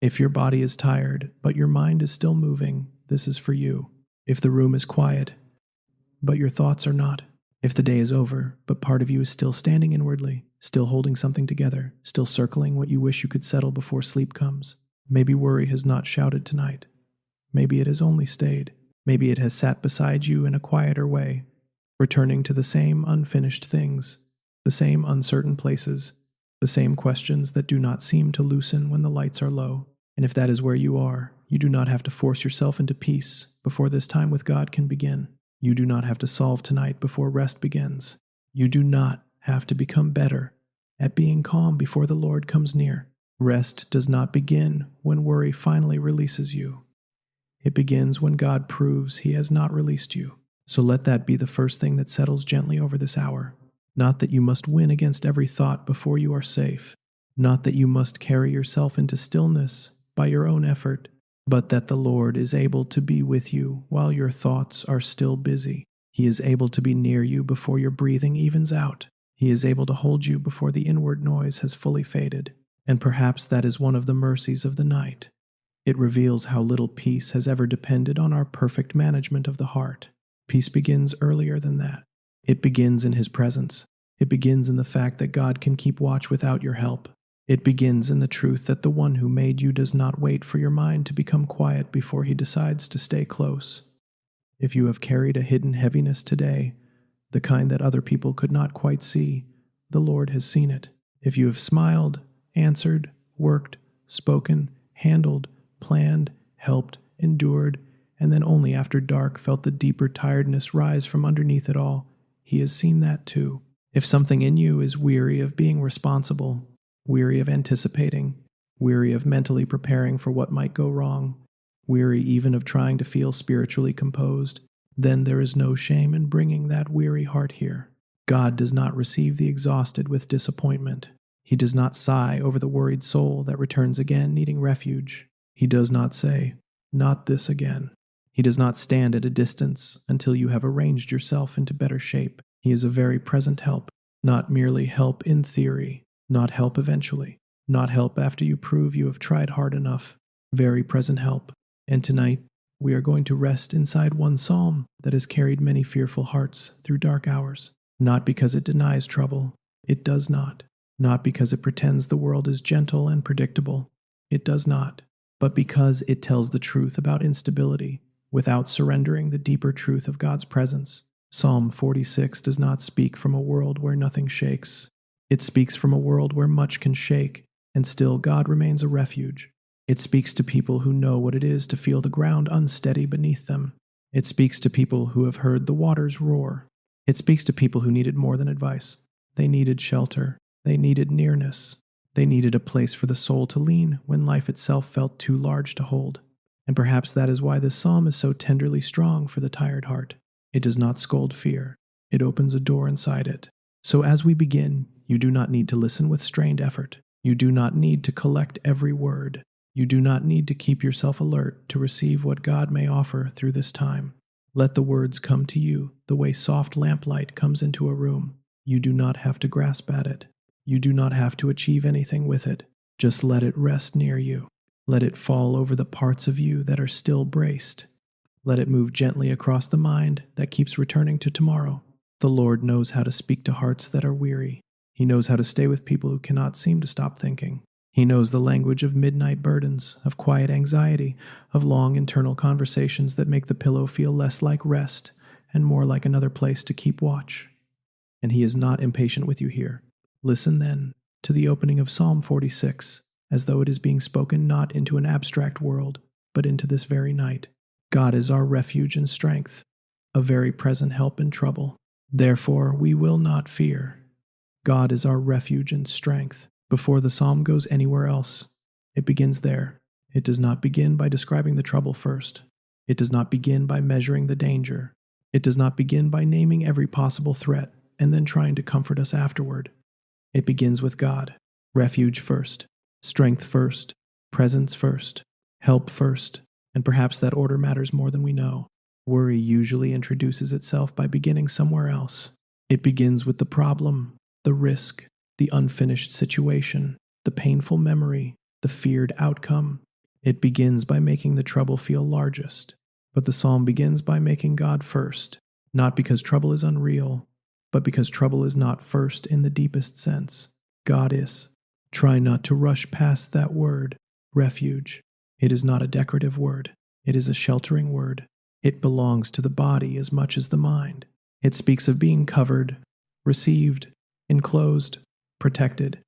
If your body is tired, but your mind is still moving, this is for you. If the room is quiet, but your thoughts are not. If the day is over, but part of you is still standing inwardly, still holding something together, still circling what you wish you could settle before sleep comes. Maybe worry has not shouted tonight. Maybe it has only stayed. Maybe it has sat beside you in a quieter way, returning to the same unfinished things, the same uncertain places, the same questions that do not seem to loosen when the lights are low. And if that is where you are, you do not have to force yourself into peace before this time with God can begin. You do not have to solve tonight before rest begins. You do not have to become better at being calm before the Lord comes near. Rest does not begin when worry finally releases you. It begins when God proves He has not released you. So let that be the first thing that settles gently over this hour. Not that you must win against every thought before you are safe. Not that you must carry yourself into stillness by your own effort, but that the Lord is able to be with you while your thoughts are still busy. He is able to be near you before your breathing evens out. He is able to hold you before the inward noise has fully faded. And perhaps that is one of the mercies of the night. It reveals how little peace has ever depended on our perfect management of the heart. Peace begins earlier than that. It begins in His presence. It begins in the fact that God can keep watch without your help. It begins in the truth that the one who made you does not wait for your mind to become quiet before He decides to stay close. If you have carried a hidden heaviness today, the kind that other people could not quite see, the Lord has seen it. If you have smiled, answered, worked, spoken, handled, planned, helped, endured, and then only after dark felt the deeper tiredness rise from underneath it all, He has seen that too. If something in you is weary of being responsible, weary of anticipating, weary of mentally preparing for what might go wrong, weary even of trying to feel spiritually composed, then there is no shame in bringing that weary heart here. God does not receive the exhausted with disappointment. He does not sigh over the worried soul that returns again needing refuge. He does not say, "Not this again." He does not stand at a distance until you have arranged yourself into better shape. He is a very present help, not merely help in theory, not help eventually, not help after you prove you have tried hard enough. Very present help. And tonight, we are going to rest inside one psalm that has carried many fearful hearts through dark hours. Not because it denies trouble. It does not. Not because it pretends the world is gentle and predictable. It does not. But because it tells the truth about instability, without surrendering the deeper truth of God's presence. Psalm 46 does not speak from a world where nothing shakes. It speaks from a world where much can shake, and still God remains a refuge. It speaks to people who know what it is to feel the ground unsteady beneath them. It speaks to people who have heard the waters roar. It speaks to people who needed more than advice. They needed shelter. They needed nearness. They needed a place for the soul to lean when life itself felt too large to hold. And perhaps that is why this psalm is so tenderly strong for the tired heart. It does not scold fear. It opens a door inside it. So as we begin, you do not need to listen with strained effort. You do not need to collect every word. You do not need to keep yourself alert to receive what God may offer through this time. Let the words come to you the way soft lamplight comes into a room. You do not have to grasp at it. You do not have to achieve anything with it. Just let it rest near you. Let it fall over the parts of you that are still braced. Let it move gently across the mind that keeps returning to tomorrow. The Lord knows how to speak to hearts that are weary. He knows how to stay with people who cannot seem to stop thinking. He knows the language of midnight burdens, of quiet anxiety, of long internal conversations that make the pillow feel less like rest and more like another place to keep watch. And He is not impatient with you here. Listen then to the opening of Psalm 46, as though it is being spoken not into an abstract world, but into this very night. God is our refuge and strength, a very present help in trouble. Therefore we will not fear. God is our refuge and strength. Before the psalm goes anywhere else, it begins there. It does not begin by describing the trouble first. It does not begin by measuring the danger. It does not begin by naming every possible threat and then trying to comfort us afterward. It begins with God. Refuge first, strength first, presence first, help first, and perhaps that order matters more than we know. Worry usually introduces itself by beginning somewhere else. It begins with the problem, the risk, the unfinished situation, the painful memory, the feared outcome, It begins by making the trouble feel largest. But the psalm begins by making God first, not because trouble is unreal, but because trouble is not first in the deepest sense. God is. Try not to rush past that word, refuge. It is not a decorative word. It is a sheltering word. It belongs to the body as much as the mind. It speaks of being covered, received, enclosed, protected.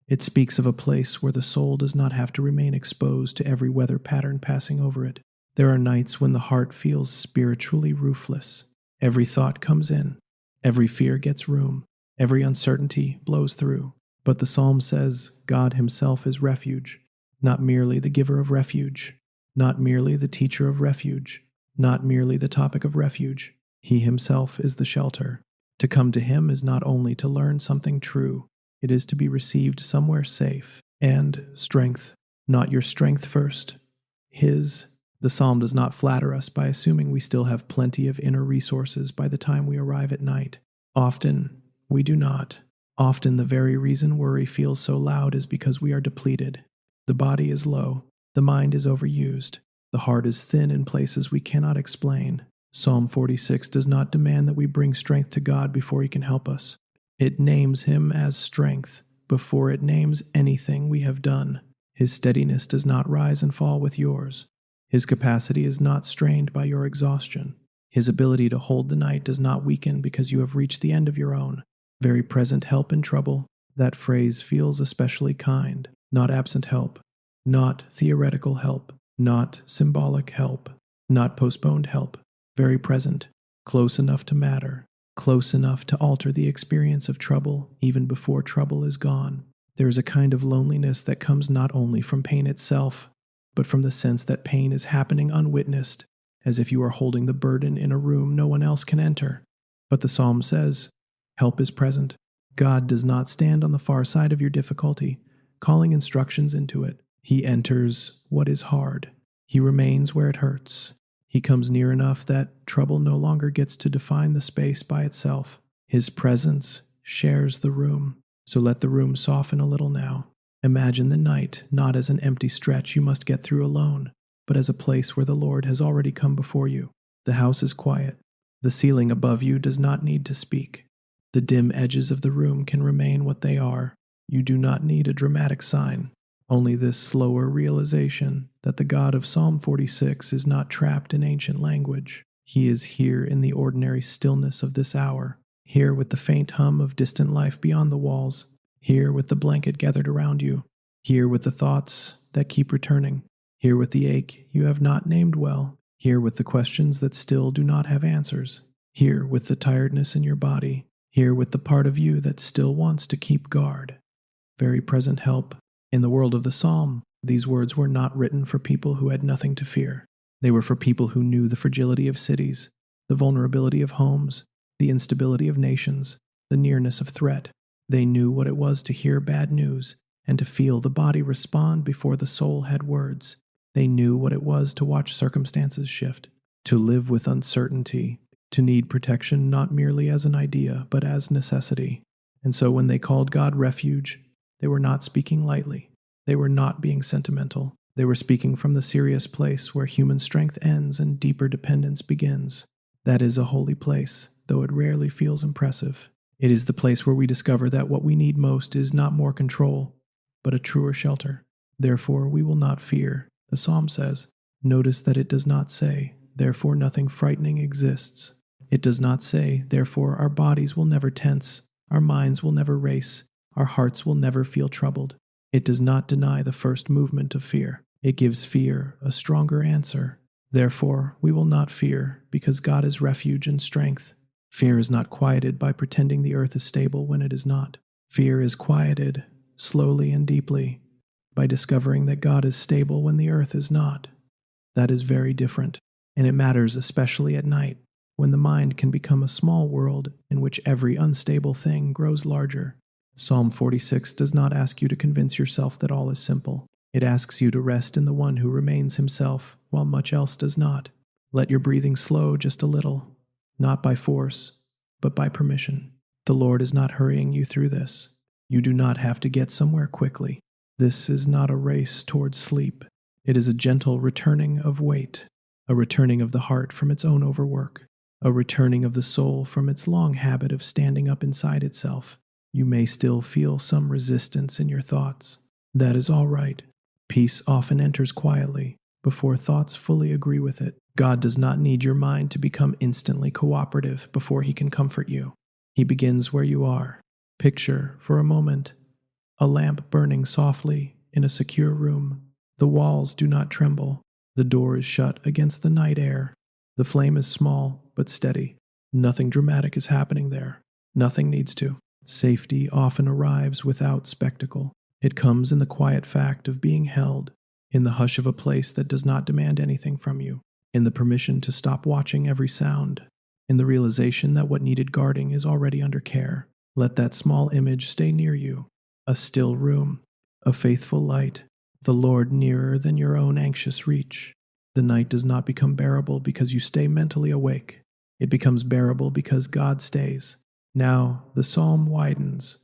It speaks of a place where the soul does not have to remain exposed to every weather pattern passing over it. There are nights when the heart feels spiritually roofless. Every thought comes in. Every fear gets room. Every uncertainty blows through. But the psalm says God himself is refuge, not merely the giver of refuge, not merely the teacher of refuge, not merely the topic of refuge. He himself is the shelter. To come to him is not only to learn something true, it is to be received somewhere safe. And strength, not your strength first, his. The psalm does not flatter us by assuming we still have plenty of inner resources by the time we arrive at night. Often, we do not. Often the very reason worry feels so loud is because we are depleted. The body is low, the mind is overused, the heart is thin in places we cannot explain. Psalm 46 does not demand that we bring strength to God before he can help us. It names him as strength before it names anything we have done. His steadiness does not rise and fall with yours. His capacity is not strained by your exhaustion. His ability to hold the night does not weaken because you have reached the end of your own. Very present help in trouble. That phrase feels especially kind. Not absent help. Not theoretical help. Not symbolic help. Not postponed help. Very present. Close enough to matter. Close enough to alter the experience of trouble even before trouble is gone. There is a kind of loneliness that comes not only from pain itself, but from the sense that pain is happening unwitnessed, as if you are holding the burden in a room no one else can enter. But the psalm says, help is present. God does not stand on the far side of your difficulty, calling instructions into it. He enters what is hard. He remains where it hurts. He comes near enough that trouble no longer gets to define the space by itself. His presence shares the room. So let the room soften a little now. Imagine the night not as an empty stretch you must get through alone, but as a place where the Lord has already come before you. The house is quiet. The ceiling above you does not need to speak. The dim edges of the room can remain what they are. You do not need a dramatic sign. Only this slower realization that the God of Psalm 46 is not trapped in ancient language. He is here in the ordinary stillness of this hour, here with the faint hum of distant life beyond the walls, here with the blanket gathered around you, here with the thoughts that keep returning, here with the ache you have not named well, here with the questions that still do not have answers, here with the tiredness in your body, here with the part of you that still wants to keep guard. Very present help. In the world of the psalm, these words were not written for people who had nothing to fear. They were for people who knew the fragility of cities, the vulnerability of homes, the instability of nations, the nearness of threat. They knew what it was to hear bad news and to feel the body respond before the soul had words. They knew what it was to watch circumstances shift, to live with uncertainty, to need protection not merely as an idea but as necessity. And so when they called God refuge, they were not speaking lightly. They were not being sentimental. They were speaking from the serious place where human strength ends and deeper dependence begins. That is a holy place, though it rarely feels impressive. It is the place where we discover that what we need most is not more control, but a truer shelter. Therefore, we will not fear, the psalm says. Notice that it does not say, therefore nothing frightening exists. It does not say, therefore our bodies will never tense, our minds will never race, our hearts will never feel troubled. It does not deny the first movement of fear. It gives fear a stronger answer. Therefore, we will not fear, because God is refuge and strength. Fear is not quieted by pretending the earth is stable when it is not. Fear is quieted, slowly and deeply, by discovering that God is stable when the earth is not. That is very different, and it matters especially at night, when the mind can become a small world in which every unstable thing grows larger. Psalm 46 does not ask you to convince yourself that all is simple. It asks you to rest in the one who remains himself, while much else does not. Let your breathing slow just a little, not by force, but by permission. The Lord is not hurrying you through this. You do not have to get somewhere quickly. This is not a race towards sleep. It is a gentle returning of weight, a returning of the heart from its own overwork, a returning of the soul from its long habit of standing up inside itself. You may still feel some resistance in your thoughts. That is all right. Peace often enters quietly, before thoughts fully agree with it. God does not need your mind to become instantly cooperative before he can comfort you. He begins where you are. Picture, for a moment, a lamp burning softly in a secure room. The walls do not tremble. The door is shut against the night air. The flame is small but steady. Nothing dramatic is happening there. Nothing needs to. Safety often arrives without spectacle. It comes in the quiet fact of being held, in the hush of a place that does not demand anything from you, in the permission to stop watching every sound, in the realization that what needed guarding is already under care. Let that small image stay near you. A still room, a faithful light, the Lord nearer than your own anxious reach. The night does not become bearable because you stay mentally awake. It becomes bearable because God stays. Now the psalm widens.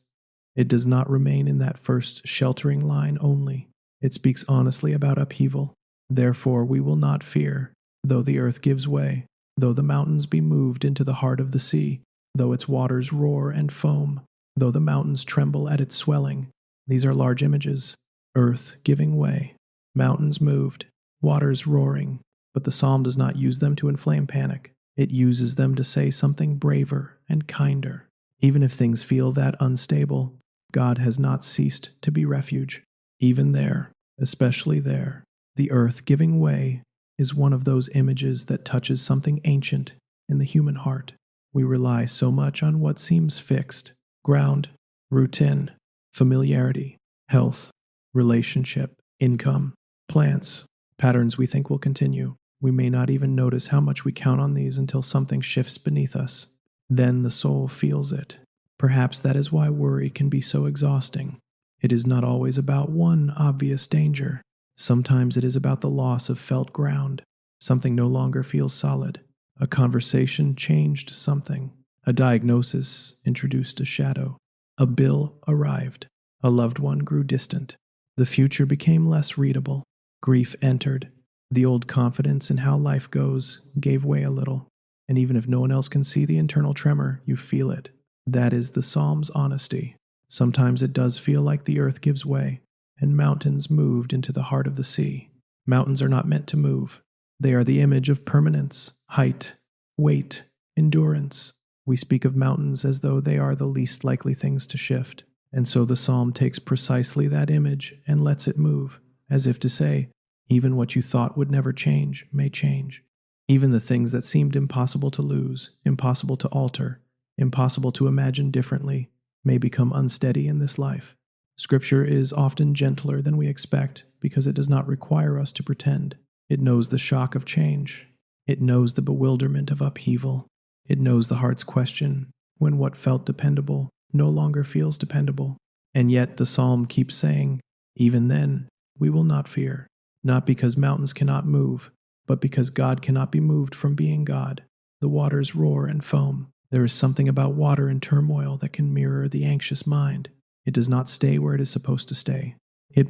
It does not remain in that first sheltering line only. It speaks honestly about upheaval. Therefore we will not fear, though the earth gives way, though the mountains be moved into the heart of the sea, though its waters roar and foam, though the mountains tremble at its swelling. These are large images. Earth giving way, mountains moved, waters roaring. But the psalm does not use them to inflame panic. It uses them to say something braver and kinder. Even if things feel that unstable, God has not ceased to be refuge. Even there, especially there, the earth giving way is one of those images that touches something ancient in the human heart. We rely so much on what seems fixed: ground, routine, familiarity, health, relationship, income, plants, patterns we think will continue. We may not even notice how much we count on these until something shifts beneath us. Then the soul feels it. Perhaps that is why worry can be so exhausting. It is not always about one obvious danger. Sometimes it is about the loss of felt ground. Something no longer feels solid. A conversation changed something. A diagnosis introduced a shadow. A bill arrived. A loved one grew distant. The future became less readable. Grief entered. The old confidence in how life goes gave way a little. And even if no one else can see the internal tremor, you feel it. That is the psalm's honesty. Sometimes it does feel like the earth gives way, and mountains moved into the heart of the sea. Mountains are not meant to move. They are the image of permanence, height, weight, endurance. We speak of mountains as though they are the least likely things to shift. And so the psalm takes precisely that image and lets it move, as if to say, even what you thought would never change may change. Even the things that seemed impossible to lose, impossible to alter, impossible to imagine differently, may become unsteady in this life. Scripture is often gentler than we expect because it does not require us to pretend. It knows the shock of change. It knows the bewilderment of upheaval. It knows the heart's question when what felt dependable no longer feels dependable. And yet the psalm keeps saying, even then, we will not fear, not because mountains cannot move, but because God cannot be moved from being God. The waters roar and foam. There is something about water in turmoil that can mirror the anxious mind. It does not stay where it is supposed to stay. It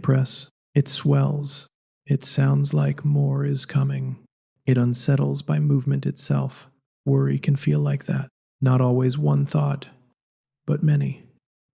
swells. It sounds like more is coming. It unsettles by movement itself. Worry can feel like that. Not always one thought, but many.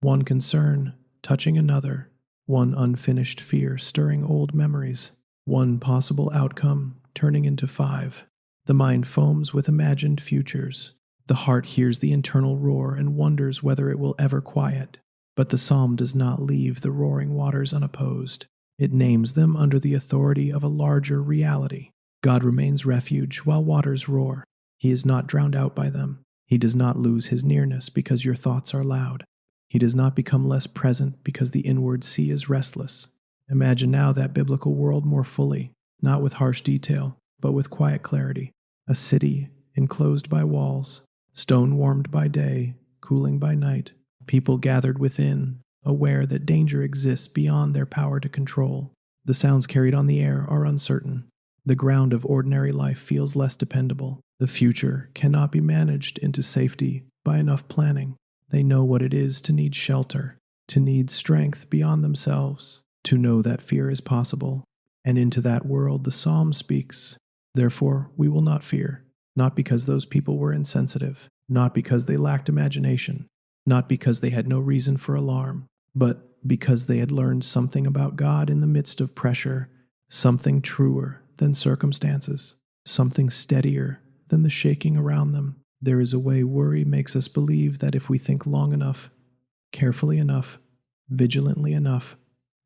One concern touching another. One unfinished fear stirring old memories. One possible outcome turning into 5. The mind foams with imagined futures. The heart hears the internal roar and wonders whether it will ever quiet. But the psalm does not leave the roaring waters unopposed. It names them under the authority of a larger reality. God remains refuge while waters roar. He is not drowned out by them. He does not lose his nearness because your thoughts are loud. He does not become less present because the inward sea is restless. Imagine now that biblical world more fully, not with harsh detail, but with quiet clarity. A city enclosed by walls, stone warmed by day, cooling by night. People gathered within, aware that danger exists beyond their power to control. The sounds carried on the air are uncertain. The ground of ordinary life feels less dependable. The future cannot be managed into safety by enough planning. They know what it is to need shelter, to need strength beyond themselves, to know that fear is possible, And into that world the psalm speaks. Therefore, we will not fear, not because those people were insensitive, not because they lacked imagination, not because they had no reason for alarm, but because they had learned something about God in the midst of pressure, something truer than circumstances, something steadier than the shaking around them. There is a way worry makes us believe that if we think long enough, carefully enough, vigilantly enough,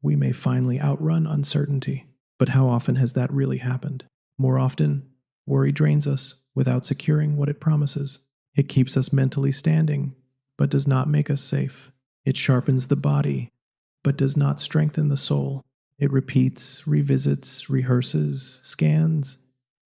we may finally outrun uncertainty. But how often has that really happened? More often, worry drains us without securing what it promises. It keeps us mentally standing, but does not make us safe. It sharpens the body, but does not strengthen the soul. It repeats, revisits, rehearses, scans,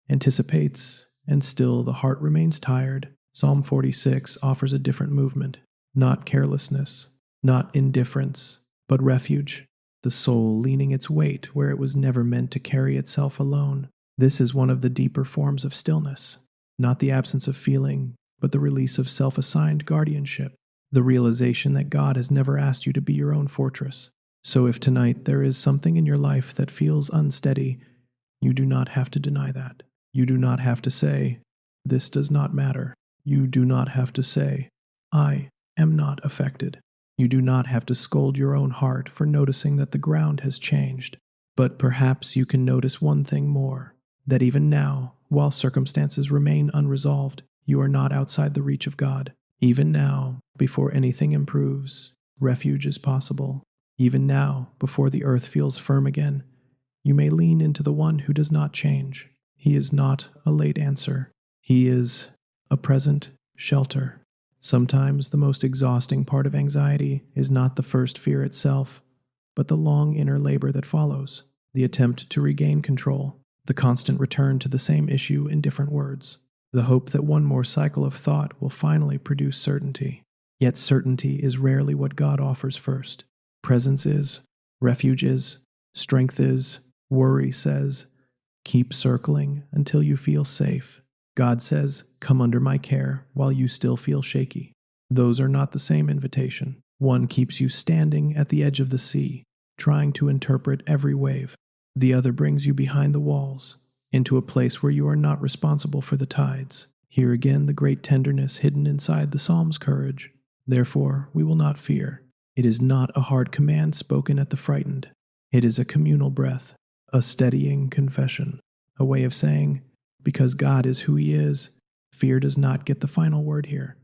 anticipates, and still the heart remains tired. Psalm 46 offers a different movement, not carelessness, not indifference, but refuge, the soul leaning its weight where it was never meant to carry itself alone. This is one of the deeper forms of stillness, not the absence of feeling, but the release of self-assigned guardianship, the realization that God has never asked you to be your own fortress. So if tonight there is something in your life that feels unsteady, you do not have to deny that. You do not have to say, "This does not matter." You do not have to say, "I am not affected." You do not have to scold your own heart for noticing that the ground has changed. But perhaps you can notice one thing more, that even now, while circumstances remain unresolved, you are not outside the reach of God. Even now, before anything improves, refuge is possible. Even now, before the earth feels firm again, you may lean into the one who does not change. He is not a late answer. He is a present shelter. Sometimes the most exhausting part of anxiety is not the first fear itself, but the long inner labor that follows, the attempt to regain control, the constant return to the same issue in different words, the hope that one more cycle of thought will finally produce certainty. Yet certainty is rarely what God offers first. Presence is, refuge is, strength is, worry says, keep circling until you feel safe. God says, come under my care while you still feel shaky. Those are not the same invitation. One keeps you standing at the edge of the sea, trying to interpret every wave. The other brings you behind the walls, into a place where you are not responsible for the tides. Here again the great tenderness hidden inside the psalm's courage. Therefore, we will not fear. It is not a hard command spoken at the frightened. It is a communal breath, a steadying confession, a way of saying, because God is who He is, fear does not get the final word here.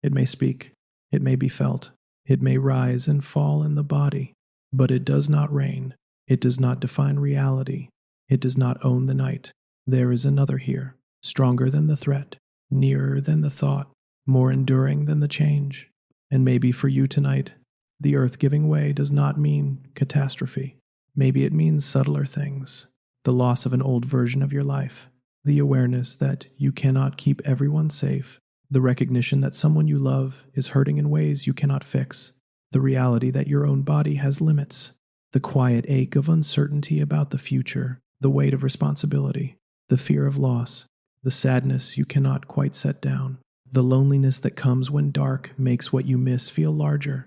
It may speak, it may be felt, it may rise and fall in the body, but it does not reign. It does not define reality. It does not own the night. There is another here, stronger than the threat, nearer than the thought, more enduring than the change. And maybe for you tonight, the earth giving way does not mean catastrophe. Maybe it means subtler things, the loss of an old version of your life, the awareness that you cannot keep everyone safe, the recognition that someone you love is hurting in ways you cannot fix, the reality that your own body has limits, the quiet ache of uncertainty about the future, the weight of responsibility, the fear of loss, the sadness you cannot quite set down, the loneliness that comes when dark makes what you miss feel larger.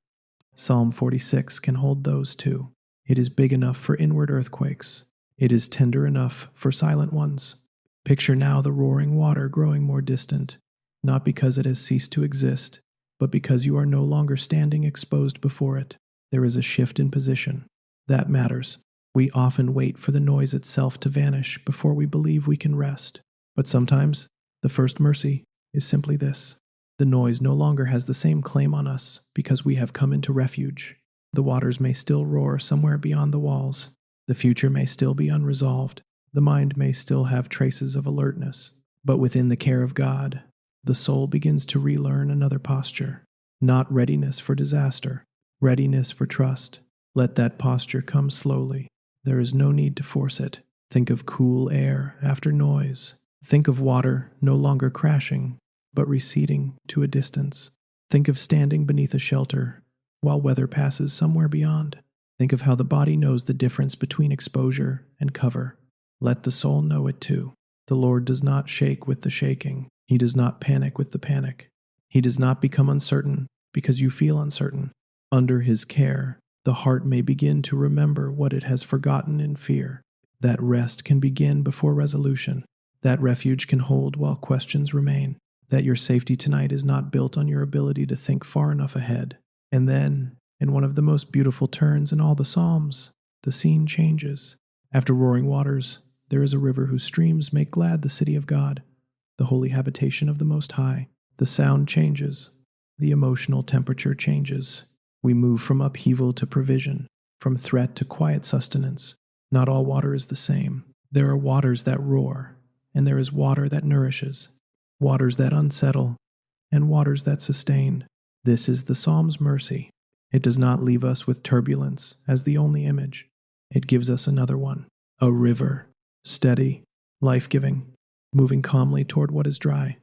Psalm 46 can hold those too. It is big enough for inward earthquakes. It is tender enough for silent ones. Picture now the roaring water growing more distant, not because it has ceased to exist, but because you are no longer standing exposed before it. There is a shift in position. That matters. We often wait for the noise itself to vanish before we believe we can rest. But sometimes, the first mercy is simply this. The noise no longer has the same claim on us because we have come into refuge. The waters may still roar somewhere beyond the walls. The future may still be unresolved. The mind may still have traces of alertness. But within the care of God, the soul begins to relearn another posture. Not readiness for disaster, readiness for trust. Let that posture come slowly. There is no need to force it. Think of cool air after noise. Think of water no longer crashing, but receding to a distance. Think of standing beneath a shelter while weather passes somewhere beyond. Think of how the body knows the difference between exposure and cover. Let the soul know it too. The Lord does not shake with the shaking. He does not panic with the panic. He does not become uncertain because you feel uncertain. Under His care, the heart may begin to remember what it has forgotten in fear. That rest can begin before resolution. That refuge can hold while questions remain. That your safety tonight is not built on your ability to think far enough ahead. And then, in one of the most beautiful turns in all the Psalms, the scene changes. After roaring waters, there is a river whose streams make glad the city of God, the holy habitation of the Most High. The sound changes. The emotional temperature changes. We move from upheaval to provision, from threat to quiet sustenance. Not all water is the same. There are waters that roar, and there is water that nourishes, waters that unsettle, and waters that sustain. This is the Psalm's mercy. It does not leave us with turbulence as the only image. It gives us another one, a river, steady, life-giving, moving calmly toward what is dry.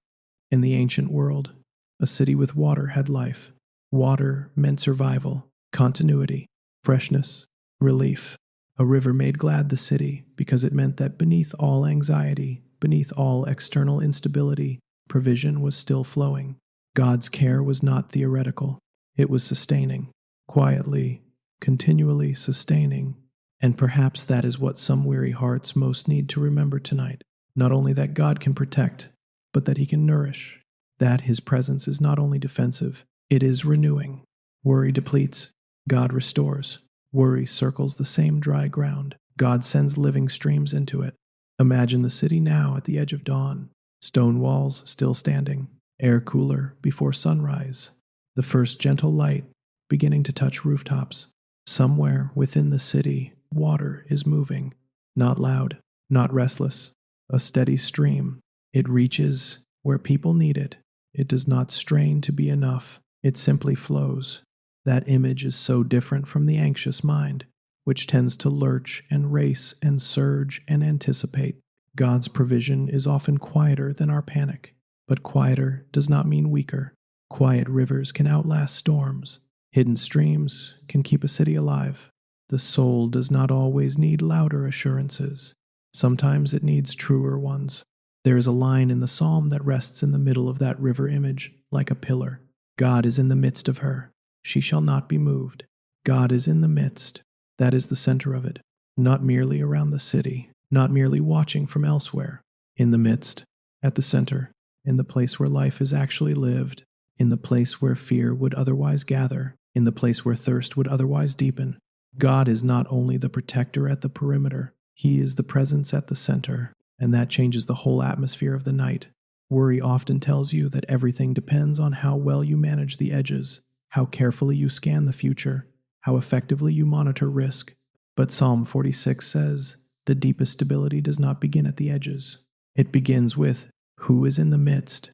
In the ancient world, a city with water had life. Water meant survival, continuity, freshness, relief. A river made glad the city because it meant that beneath all anxiety, beneath all external instability, provision was still flowing. God's care was not theoretical. It was sustaining, quietly, continually sustaining. And perhaps that is what some weary hearts most need to remember tonight. Not only that God can protect, but that He can nourish. That His presence is not only defensive, it is renewing. Worry depletes, God restores. Worry circles the same dry ground. God sends living streams into it. Imagine the city now at the edge of dawn. Stone walls still standing, air cooler before sunrise. The first gentle light beginning to touch rooftops. Somewhere within the city, water is moving. Not loud, not restless. A steady stream. It reaches where people need it. It does not strain to be enough. It simply flows. That image is so different from the anxious mind, which tends to lurch and race and surge and anticipate. God's provision is often quieter than our panic, but quieter does not mean weaker. Quiet rivers can outlast storms. Hidden streams can keep a city alive. The soul does not always need louder assurances. Sometimes it needs truer ones. There is a line in the psalm that rests in the middle of that river image, like a pillar. God is in the midst of her. She shall not be moved. God is in the midst. That is the center of it. Not merely around the city, not merely watching from elsewhere. In the midst, at the center, in the place where life is actually lived, in the place where fear would otherwise gather, in the place where thirst would otherwise deepen. God is not only the protector at the perimeter, He is the presence at the center, and that changes the whole atmosphere of the night. Worry often tells you that everything depends on how well you manage the edges, how carefully you scan the future, how effectively you monitor risk. But Psalm 46 says, the deepest stability does not begin at the edges. It begins with, who is in the midst?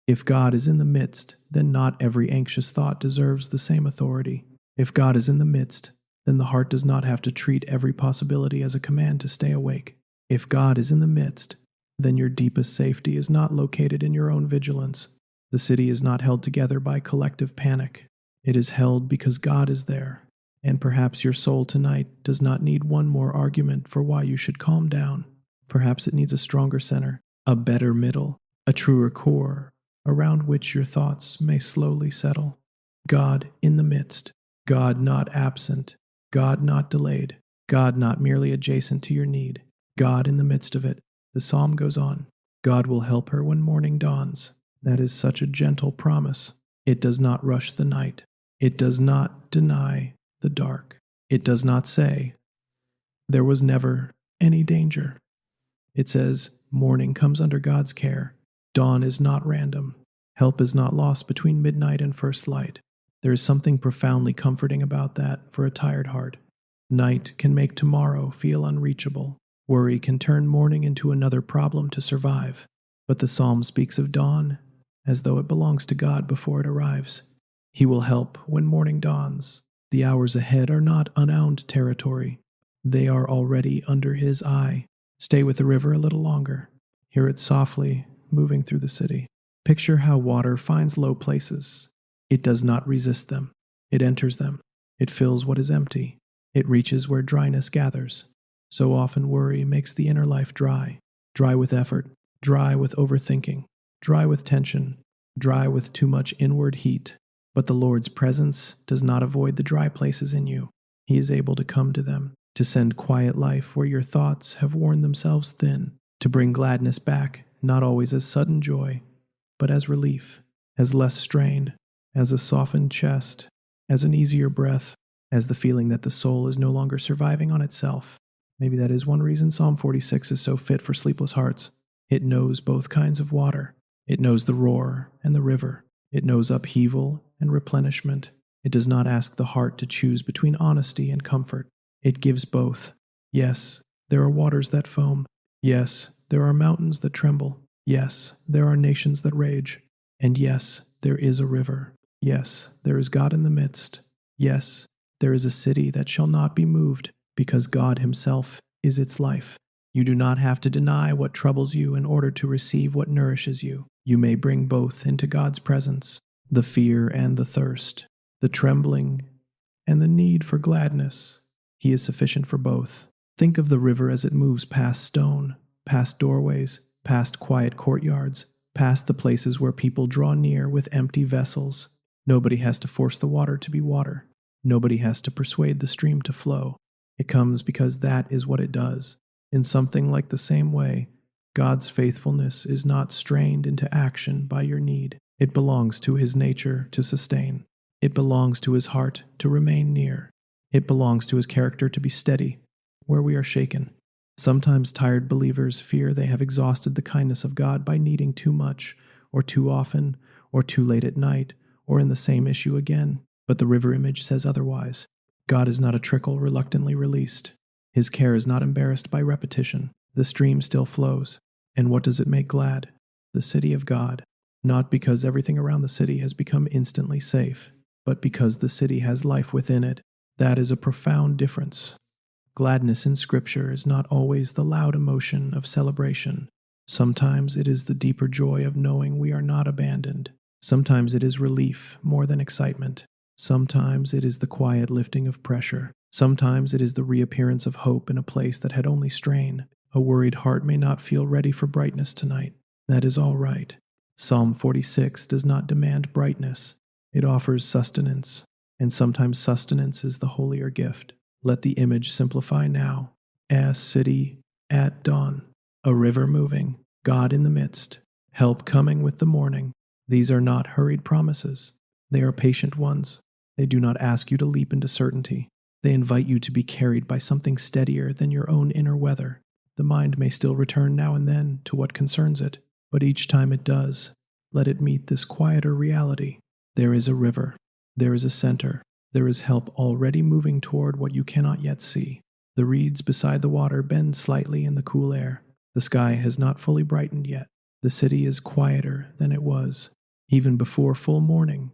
If God is in the midst, then not every anxious thought deserves the same authority. If God is in the midst, then the heart does not have to treat every possibility as a command to stay awake. If God is in the midst, then your deepest safety is not located in your own vigilance. The city is not held together by collective panic. It is held because God is there. And perhaps your soul tonight does not need one more argument for why you should calm down. Perhaps it needs a stronger center, a better middle, a truer core, around which your thoughts may slowly settle. God in the midst, God not absent, God not delayed, God not merely adjacent to your need, God in the midst of it. The psalm goes on. God will help her when morning dawns. That is such a gentle promise. It does not rush the night. It does not deny the dark. It does not say, there was never any danger. It says, morning comes under God's care. Dawn is not random. Help is not lost between midnight and first light. There is something profoundly comforting about that for a tired heart. Night can make tomorrow feel unreachable. Worry can turn morning into another problem to survive. But the psalm speaks of dawn as though it belongs to God before it arrives. He will help when morning dawns. The hours ahead are not unowned territory. They are already under His eye. Stay with the river a little longer. Hear it softly moving through the city. Picture how water finds low places. It does not resist them. It enters them. It fills what is empty. It reaches where dryness gathers. So often worry makes the inner life dry. Dry with effort. Dry with overthinking. Dry with tension. Dry with too much inward heat. But the Lord's presence does not avoid the dry places in you. He is able to come to them, to send quiet life where your thoughts have worn themselves thin, to bring gladness back, not always as sudden joy, but as relief, as less strain, as a softened chest, as an easier breath, as the feeling that the soul is no longer surviving on itself. Maybe that is one reason Psalm 46 is so fit for sleepless hearts. It knows both kinds of water. It knows the roar and the river. It knows upheaval and replenishment. It does not ask the heart to choose between honesty and comfort. It gives both. Yes, there are waters that foam. Yes, there are mountains that tremble. Yes, there are nations that rage. And yes, there is a river. Yes, there is God in the midst. Yes, there is a city that shall not be moved, because God Himself is its life. You do not have to deny what troubles you in order to receive what nourishes you. You may bring both into God's presence, the fear and the thirst, the trembling and the need for gladness. He is sufficient for both. Think of the river as it moves past stone, past doorways, past quiet courtyards, past the places where people draw near with empty vessels. Nobody has to force the water to be water. Nobody has to persuade the stream to flow. It comes because that is what it does. In something like the same way, God's faithfulness is not strained into action by your need. It belongs to His nature to sustain. It belongs to His heart to remain near. It belongs to His character to be steady where we are shaken. Sometimes tired believers fear they have exhausted the kindness of God by needing too much, or too often, or too late at night, or in the same issue again. But the river image says otherwise. God is not a trickle reluctantly released. His care is not embarrassed by repetition. The stream still flows. And what does it make glad? The city of God. Not because everything around the city has become instantly safe, but because the city has life within it. That is a profound difference. Gladness in Scripture is not always the loud emotion of celebration. Sometimes it is the deeper joy of knowing we are not abandoned. Sometimes it is relief more than excitement. Sometimes it is the quiet lifting of pressure. Sometimes it is the reappearance of hope in a place that had only strain. A worried heart may not feel ready for brightness tonight. That is all right. Psalm 46 does not demand brightness. It offers sustenance, and sometimes sustenance is the holier gift. Let the image simplify now. A city at dawn, a river moving, God in the midst, help coming with the morning. These are not hurried promises. They are patient ones. They do not ask you to leap into certainty. They invite you to be carried by something steadier than your own inner weather. The mind may still return now and then to what concerns it, but each time it does, let it meet this quieter reality. There is a river. There is a center. There is help already moving toward what you cannot yet see. The reeds beside the water bend slightly in the cool air. The sky has not fully brightened yet. The city is quieter than it was. Even before full morning,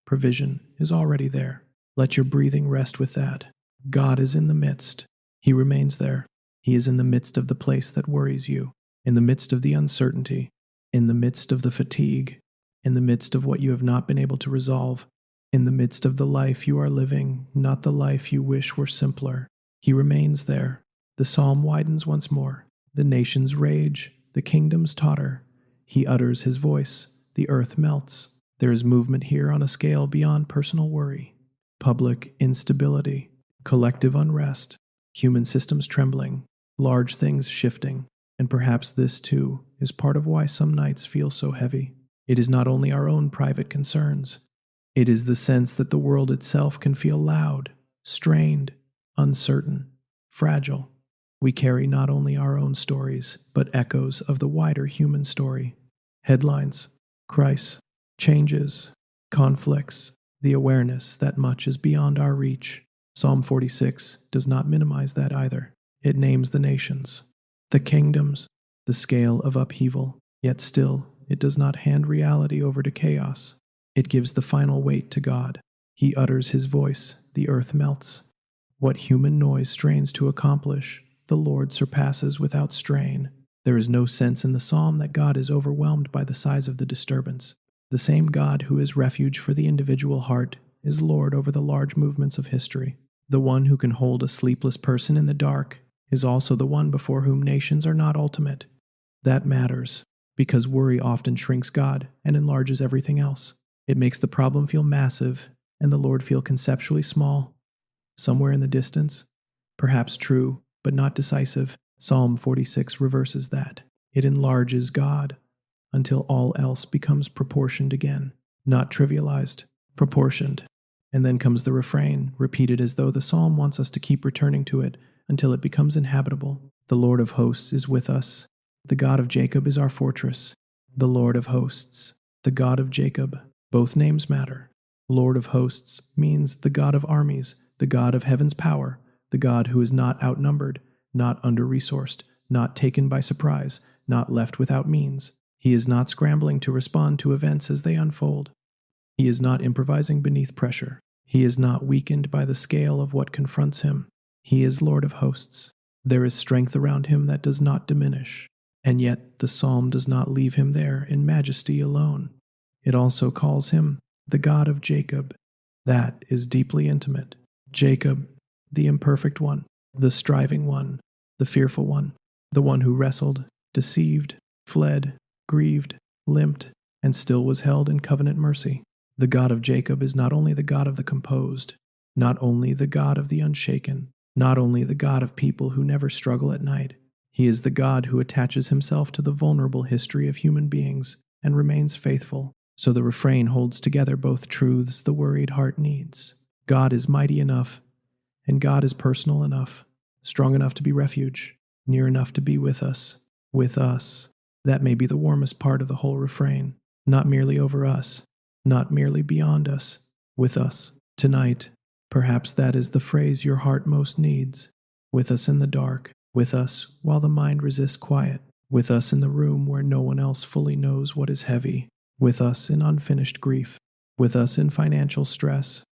provision is already there. Let your breathing rest with that. God is in the midst. He remains there. He is in the midst of the place that worries you, in the midst of the uncertainty, in the midst of the fatigue, in the midst of what you have not been able to resolve, in the midst of the life you are living, not the life you wish were simpler. He remains there. The psalm widens once more. The nations rage, the kingdoms totter. He utters His voice. The earth melts. There is movement here on a scale beyond personal worry. Public instability, collective unrest, human systems trembling, large things shifting, and perhaps this, too, is part of why some nights feel so heavy. It is not only our own private concerns. It is the sense that the world itself can feel loud, strained, uncertain, fragile. We carry not only our own stories, but echoes of the wider human story. Headlines, crises, changes, conflicts, the awareness that much is beyond our reach. Psalm 46 does not minimize that either. It names the nations, the kingdoms, the scale of upheaval, yet still it does not hand reality over to chaos. It gives the final weight to God. He utters His voice, the earth melts. What human noise strains to accomplish, the Lord surpasses without strain. There is no sense in the psalm that God is overwhelmed by the size of the disturbance. The same God who is refuge for the individual heart is Lord over the large movements of history. The one who can hold a sleepless person in the dark is also the one before whom nations are not ultimate. That matters, because worry often shrinks God and enlarges everything else. It makes the problem feel massive and the Lord feel conceptually small, somewhere in the distance. perhaps true, but not decisive. Psalm 46 reverses that. It enlarges God until all else becomes proportioned again, not trivialized, proportioned. And then comes the refrain, repeated as though the psalm wants us to keep returning to it until it becomes inhabitable. The Lord of hosts is with us. The God of Jacob is our fortress. The Lord of hosts, the God of Jacob. Both names matter. Lord of hosts means the God of armies, the God of heaven's power, the God who is not outnumbered, not under-resourced, not taken by surprise, not left without means. He is not scrambling to respond to events as they unfold. He is not improvising beneath pressure. He is not weakened by the scale of what confronts him. He is Lord of hosts. There is strength around him that does not diminish. And yet the psalm does not leave him there in majesty alone. It also calls him the God of Jacob. That is deeply intimate. Jacob, the imperfect one, the striving one, the fearful one, the one who wrestled, deceived, fled, grieved, limped, and still was held in covenant mercy. The God of Jacob is not only the God of the composed, not only the God of the unshaken, not only the God of people who never struggle at night. He is the God who attaches himself to the vulnerable history of human beings and remains faithful. So the refrain holds together both truths the worried heart needs. God is mighty enough, and God is personal enough, strong enough to be refuge, near enough to be with us. With us. That may be the warmest part of the whole refrain. Not merely over us, not merely beyond us, with us. Tonight, perhaps that is the phrase your heart most needs. With us in the dark, with us while the mind resists quiet, with us in the room where no one else fully knows what is heavy, with us in unfinished grief, with us in financial stress,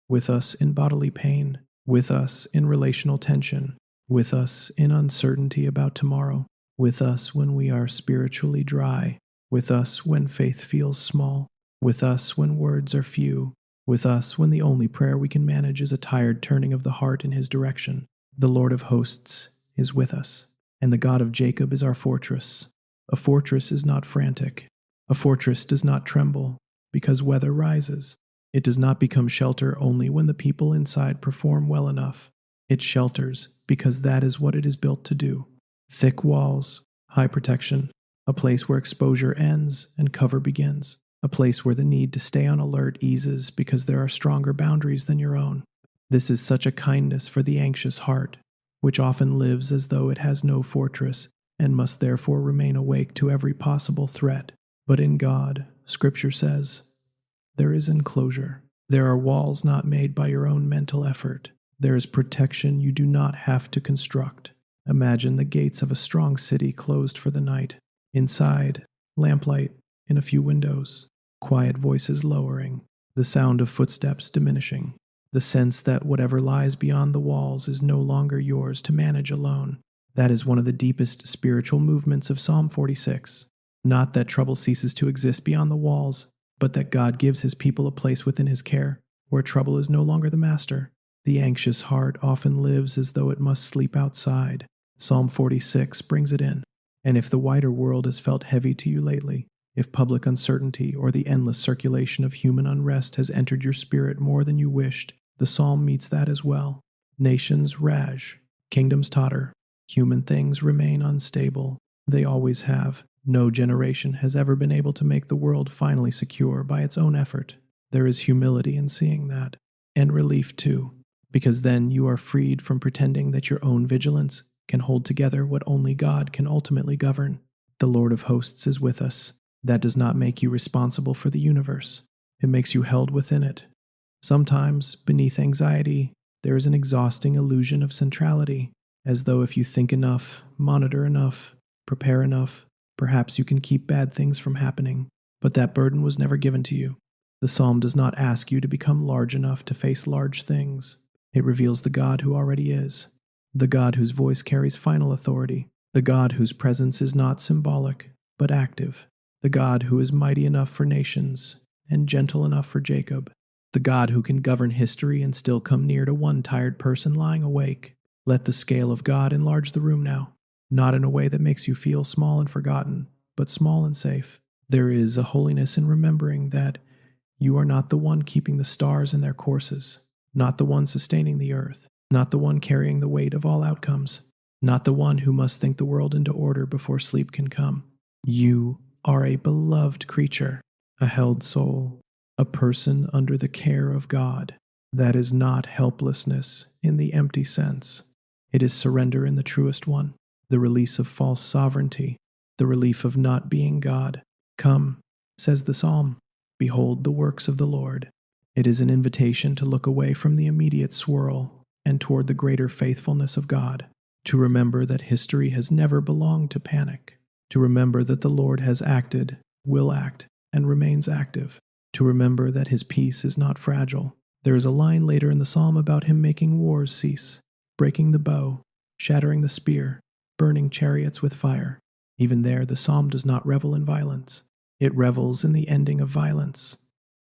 with us in bodily pain, with us in relational tension, with us in uncertainty about tomorrow, with us when we are spiritually dry, with us when faith feels small, with us when words are few, with us when the only prayer we can manage is a tired turning of the heart in his direction. The Lord of hosts is with us, and the God of Jacob is our fortress. A fortress is not frantic. A fortress does not tremble because weather rises. It does not become shelter only when the people inside perform well enough. It shelters because that is what it is built to do. Thick walls, high protection, a place where exposure ends and cover begins, a place where the need to stay on alert eases because there are stronger boundaries than your own. This is such a kindness for the anxious heart, which often lives as though it has no fortress and must therefore remain awake to every possible threat. But in God, Scripture says, there is enclosure. There are walls not made by your own mental effort. There is protection you do not have to construct. Imagine the gates of a strong city closed for the night. Inside, lamplight in a few windows, quiet voices lowering, the sound of footsteps diminishing, the sense that whatever lies beyond the walls is no longer yours to manage alone. That is one of the deepest spiritual movements of Psalm 46. Not that trouble ceases to exist beyond the walls, but that God gives his people a place within his care, where trouble is no longer the master. The anxious heart often lives as though it must sleep outside. Psalm 46 brings it in. And if the wider world has felt heavy to you lately, if public uncertainty or the endless circulation of human unrest has entered your spirit more than you wished, the psalm meets that as well. Nations rage, kingdoms totter, human things remain unstable. They always have. No generation has ever been able to make the world finally secure by its own effort. There is humility in seeing that, and relief too, because then you are freed from pretending that your own vigilance can hold together what only God can ultimately govern. The Lord of hosts is with us. That does not make you responsible for the universe. It makes you held within it. Sometimes, beneath anxiety, there is an exhausting illusion of centrality, as though if you think enough, monitor enough, prepare enough, perhaps you can keep bad things from happening. But that burden was never given to you. The psalm does not ask you to become large enough to face large things. It reveals the God who already is, the God whose voice carries final authority, the God whose presence is not symbolic, but active, the God who is mighty enough for nations and gentle enough for Jacob, the God who can govern history and still come near to one tired person lying awake. Let the scale of God enlarge the room now, not in a way that makes you feel small and forgotten, but small and safe. There is a holiness in remembering that you are not the one keeping the stars in their courses, not the one sustaining the earth, not the one carrying the weight of all outcomes, not the one who must think the world into order before sleep can come. You are a beloved creature, a held soul, a person under the care of God. That is not helplessness in the empty sense. It is surrender in the truest one, the release of false sovereignty, the relief of not being God. Come, says the psalm, behold the works of the Lord. It is an invitation to look away from the immediate swirl and toward the greater faithfulness of God, to remember that history has never belonged to panic, to remember that the Lord has acted, will act, and remains active, to remember that his peace is not fragile. There is a line later in the psalm about him making wars cease, breaking the bow, shattering the spear, burning chariots with fire. Even there, the psalm does not revel in violence. It revels in the ending of violence,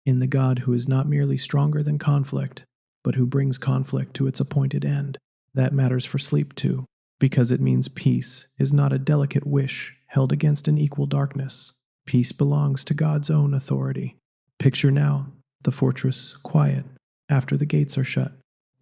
in the God who is not merely stronger than conflict, but who brings conflict to its appointed end. That matters for sleep too, because it means peace is not a delicate wish held against an equal darkness. Peace belongs to God's own authority. Picture now the fortress quiet after the gates are shut,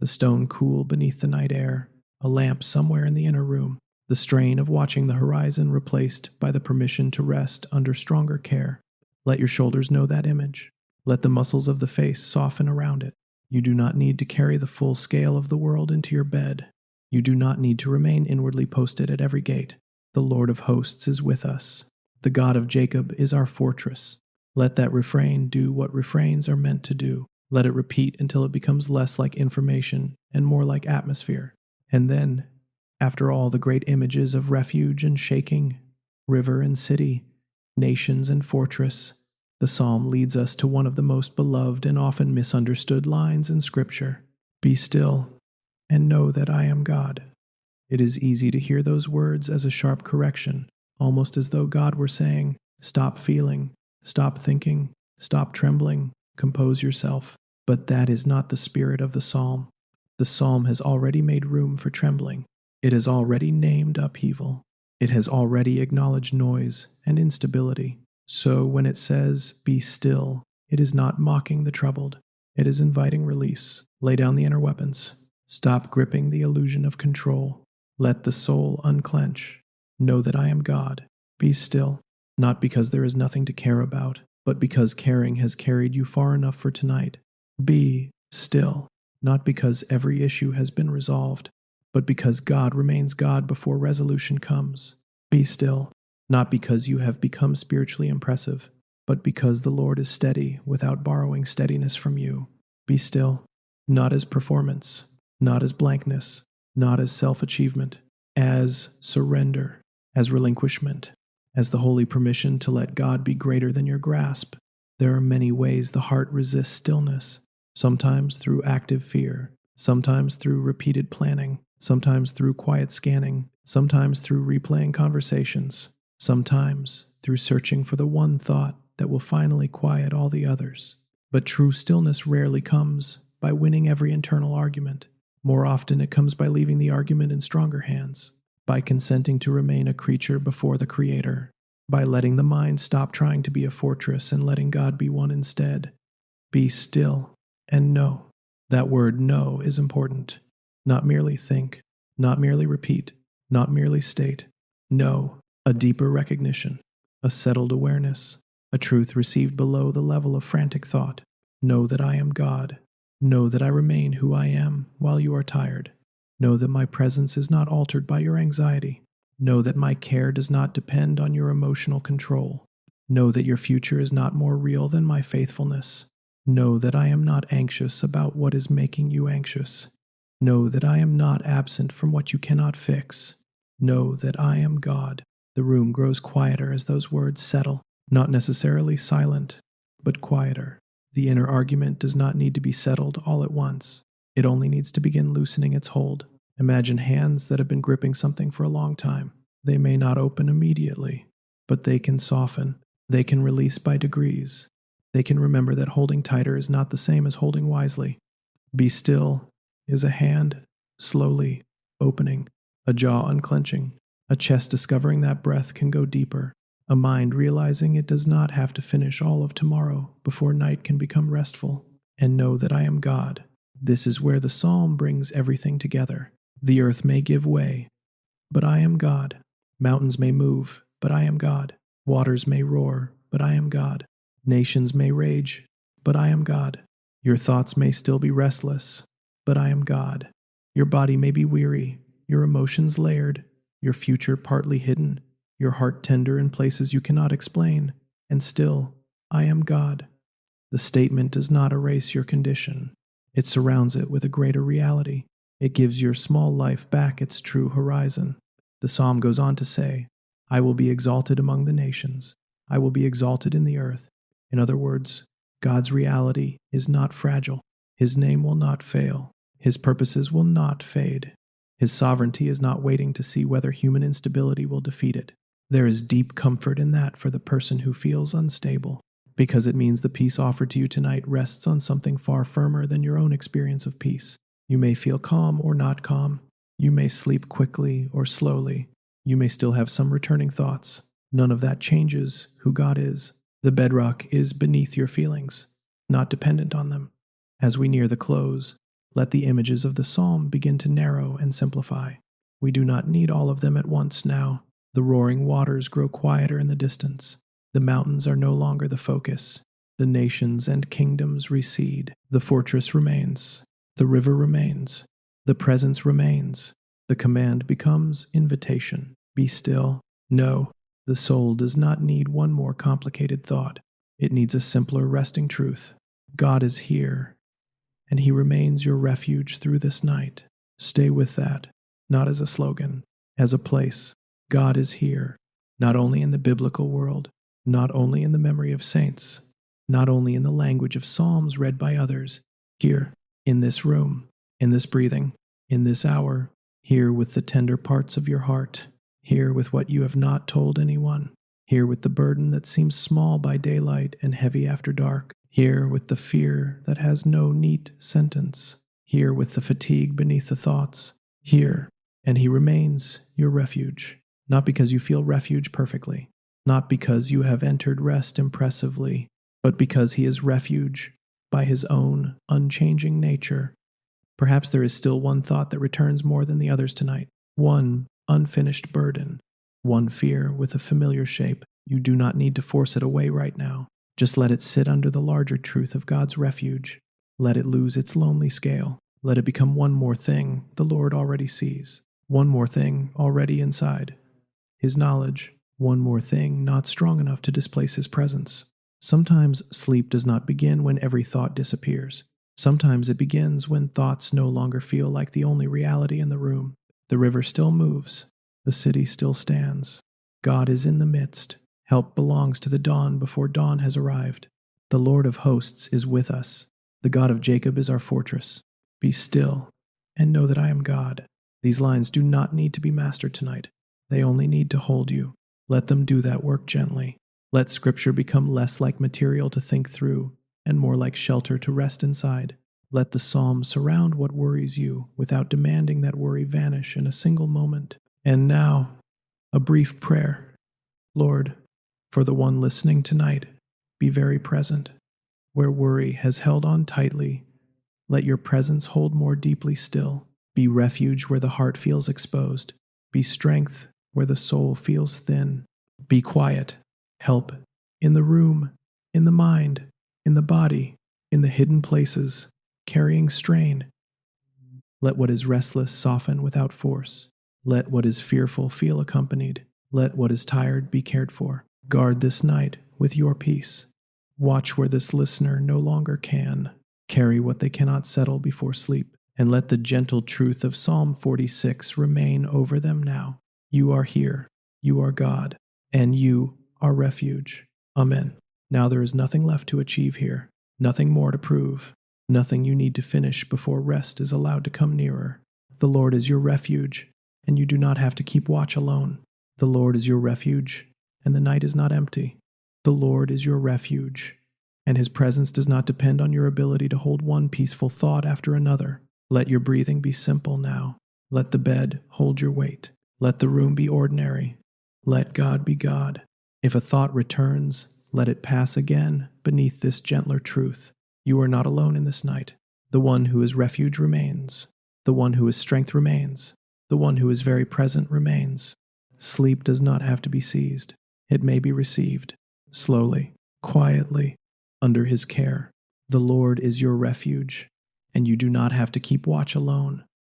the stone cool beneath the night air, a lamp somewhere in the inner room, the strain of watching the horizon replaced by the permission to rest under stronger care. Let your shoulders know that image. Let the muscles of the face soften around it. You do not need to carry the full scale of the world into your bed. You do not need to remain inwardly posted at every gate. The Lord of hosts is with us. The God of Jacob is our fortress. Let that refrain do what refrains are meant to do. Let it repeat until it becomes less like information and more like atmosphere. And then, after all the great images of refuge and shaking, river and city, nations and fortress, the psalm leads us to one of the most beloved and often misunderstood lines in Scripture. Be still and know that I am God. It is easy to hear those words as a sharp correction, almost as though God were saying, stop feeling, stop thinking, stop trembling, compose yourself. But that is not the spirit of the psalm. The psalm has already made room for trembling. It has already named upheaval. It has already acknowledged noise and instability. So when it says, be still, it is not mocking the troubled. It is inviting release. Lay down the inner weapons. Stop gripping the illusion of control. Let the soul unclench. Know that I am God. Be still, not because there is nothing to care about, but because caring has carried you far enough for tonight. Be still, not because every issue has been resolved, but because God remains God before resolution comes. Be still, not because you have become spiritually impressive, but because the Lord is steady without borrowing steadiness from you. Be still, not as performance, not as blankness, not as self-achievement, as surrender, as relinquishment, as the holy permission to let God be greater than your grasp. There are many ways the heart resists stillness, sometimes through active fear, sometimes through repeated planning, sometimes through quiet scanning, sometimes through replaying conversations, sometimes through searching for the one thought that will finally quiet all the others. But true stillness rarely comes by winning every internal argument. More often it comes by leaving the argument in stronger hands, by consenting to remain a creature before the Creator, by letting the mind stop trying to be a fortress and letting God be one instead. Be still and know. That word know is important. Not merely think, not merely repeat, not merely state. Know, a deeper recognition, a settled awareness, a truth received below the level of frantic thought. Know that I am God. Know that I remain who I am while you are tired. Know that my presence is not altered by your anxiety. Know that my care does not depend on your emotional control. Know that your future is not more real than my faithfulness. Know that I am not anxious about what is making you anxious. Know that I am not absent from what you cannot fix. Know that I am God. The room grows quieter as those words settle, not necessarily silent, but quieter. The inner argument does not need to be settled all at once. It only needs to begin loosening its hold. Imagine hands that have been gripping something for a long time. They may not open immediately, but they can soften. They can release by degrees. They can remember that holding tighter is not the same as holding wisely. Be still is a hand slowly opening, a jaw unclenching, a chest discovering that breath can go deeper, a mind realizing it does not have to finish all of tomorrow before night can become restful. And know that I am God. This is where the psalm brings everything together. The earth may give way, but I am God. Mountains may move, but I am God. Waters may roar, but I am God. Nations may rage, but I am God. Your thoughts may still be restless, but I am God. Your body may be weary, your emotions layered, your future partly hidden, your heart tender in places you cannot explain, and still, I am God. The statement does not erase your condition. It surrounds it with a greater reality. It gives your small life back its true horizon. The psalm goes on to say, I will be exalted among the nations. I will be exalted in the earth. In other words, God's reality is not fragile. His name will not fail. His purposes will not fade. His sovereignty is not waiting to see whether human instability will defeat it. There is deep comfort in that for the person who feels unstable, because it means the peace offered to you tonight rests on something far firmer than your own experience of peace. You may feel calm or not calm. You may sleep quickly or slowly. You may still have some returning thoughts. None of that changes who God is. The bedrock is beneath your feelings, not dependent on them. As we near the close, let the images of the psalm begin to narrow and simplify. We do not need all of them at once now. The roaring waters grow quieter in the distance. The mountains are no longer the focus. The nations and kingdoms recede. The fortress remains. The river remains. The presence remains. The command becomes invitation. Be still. No, the soul does not need one more complicated thought. It needs a simpler resting truth. God is here, and He remains your refuge through this night. Stay with that, not as a slogan, as a place. God is here, not only in the biblical world, not only in the memory of saints, not only in the language of psalms read by others, here, in this room, in this breathing, in this hour, here with the tender parts of your heart, here with what you have not told anyone, here with the burden that seems small by daylight and heavy after dark, here with the fear that has no neat sentence, here with the fatigue beneath the thoughts, here, and He remains your refuge, not because you feel refuge perfectly, not because you have entered rest impressively, but because He is refuge by His own unchanging nature. Perhaps there is still one thought that returns more than the others tonight, one unfinished burden, one fear with a familiar shape. You do not need to force it away right now. Just let it sit under the larger truth of God's refuge. Let it lose its lonely scale. Let it become one more thing the Lord already sees, one more thing already inside His knowledge, one more thing not strong enough to displace His presence. Sometimes sleep does not begin when every thought disappears. Sometimes it begins when thoughts no longer feel like the only reality in the room. The river still moves. The city still stands. God is in the midst. Help belongs to the dawn before dawn has arrived. The Lord of hosts is with us. The God of Jacob is our fortress. Be still and know that I am God. These lines do not need to be mastered tonight. They only need to hold you. Let them do that work gently. Let Scripture become less like material to think through and more like shelter to rest inside. Let the psalm surround what worries you without demanding that worry vanish in a single moment. And now, a brief prayer. Lord, for the one listening tonight, be very present. Where worry has held on tightly, let your presence hold more deeply still. Be refuge where the heart feels exposed. Be strength where the soul feels thin. Be quiet. Help in the room, in the mind, in the body, in the hidden places, carrying strain. Let what is restless soften without force. Let what is fearful feel accompanied. Let what is tired be cared for. Guard this night with your peace. Watch where this listener no longer can. Carry what they cannot settle before sleep. And let the gentle truth of Psalm 46 remain over them now. You are here. You are God. And you are refuge. Amen. Now there is nothing left to achieve here. Nothing more to prove. Nothing you need to finish before rest is allowed to come nearer. The Lord is your refuge, and you do not have to keep watch alone. The Lord is your refuge, and the night is not empty. The Lord is your refuge, and His presence does not depend on your ability to hold one peaceful thought after another. Let your breathing be simple now. Let the bed hold your weight. Let the room be ordinary. Let God be God. If a thought returns, let it pass again beneath this gentler truth. You are not alone in this night. The one who is refuge remains. The one who is strength remains. The one who is very present remains. Sleep does not have to be seized. It may be received, slowly, quietly, under his care. The Lord is your refuge, and you do not have to keep watch alone.